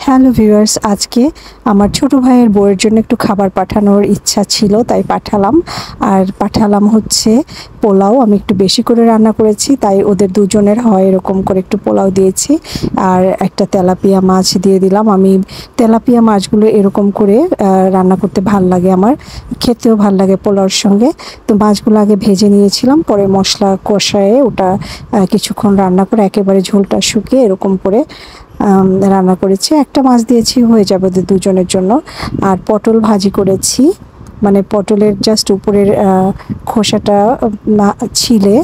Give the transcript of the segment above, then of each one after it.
Hello viewers, আজকে আমার ছোট ভাইয়ের বউয়ের জন্য একটু খাবার পাঠানোর ইচ্ছা ছিল, তাই পাঠালাম হচ্ছে পোলাও। আমি একটু বেশি করে রান্না করেছি, তাই ওদের দুজনের হয় এরকম করে একটু পোলাও দিয়েছি। আর একটা তেলাপিয়া মাছ দিয়ে দিলাম। আমি তেলাপিয়া মাছগুলো এরকম করে রান্না করতে ভাল লাগে, আমার খেতেও ভাল লাগে পোলাওর সঙ্গে। তো মাছগুলো আগে ভেজে নিয়েছিলাম, পরে মশলা কষায়ে ওটা কিছুক্ষণ রান্না করে একেবারে ঝোলটা শুকিয়ে এরকম করে রান্না করেছি। একটা মাছ দিয়েছি, হয়ে যাবে ওদের দুজনের জন্য। আর পটল ভাজি করেছি, মানে পটলের জাস্ট উপরের খোসাটা ছিলে,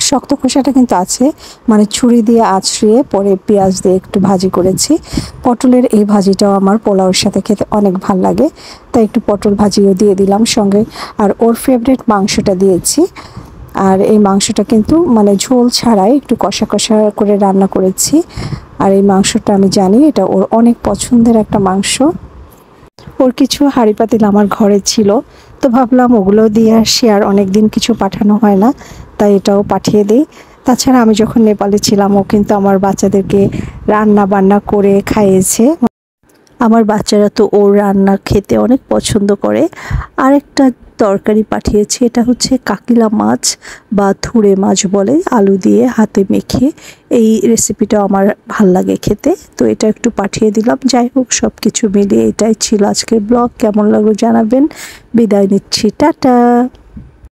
শক্ত খোসাটা কিন্তু আছে, মানে ছুরি দিয়ে আঁচড়িয়ে পরে পেঁয়াজ দিয়ে একটু ভাজি করেছি। পটলের এই ভাজিটাও আমার পোলাওর সাথে খেতে অনেক ভাল লাগে, তাই একটু পটল ভাজিও দিয়ে দিলাম সঙ্গে। আর ওর ফেভারিট মাংসটা দিয়েছি। আর এই মাংসটা কিন্তু মানে ঝোল ছাড়াই একটু কষা কষা করে রান্না করেছি। আর এই মাংসটা আমি জানি এটা ওর অনেক পছন্দের একটা মাংস। ওর কিছু হাঁড়ি পাতিল আমার ঘরে ছিল, তো ভাবলাম ওগুলো দিয়ে আসি, আর অনেক দিন কিছু পাঠানো হয় না, তাই এটাও পাঠিয়ে দিই। তাছাড়া আমি যখন নেপালে ছিলাম, ও কিন্তু আমার বাচ্চাদেরকে রান্না বান্না করে খাইয়েছে। আমার বাচ্চারা তো ওর রান্না খেতে অনেক পছন্দ করে। আরেকটা তরকারি পাঠিয়েছি, এটা হচ্ছে কাকিলা মাছ বা থুড়ে মাছ বলে, আলু দিয়ে হাতে মেখে। এই রেসিপিটা আমার ভাল লাগে খেতে, তো এটা একটু পাঠিয়ে দিলাম। যাই হোক, সব কিছু মিলিয়ে এটাই ছিল আজকের ব্লগ। কেমন লাগলো জানাবেন। বিদায় নিচ্ছি, টাটা।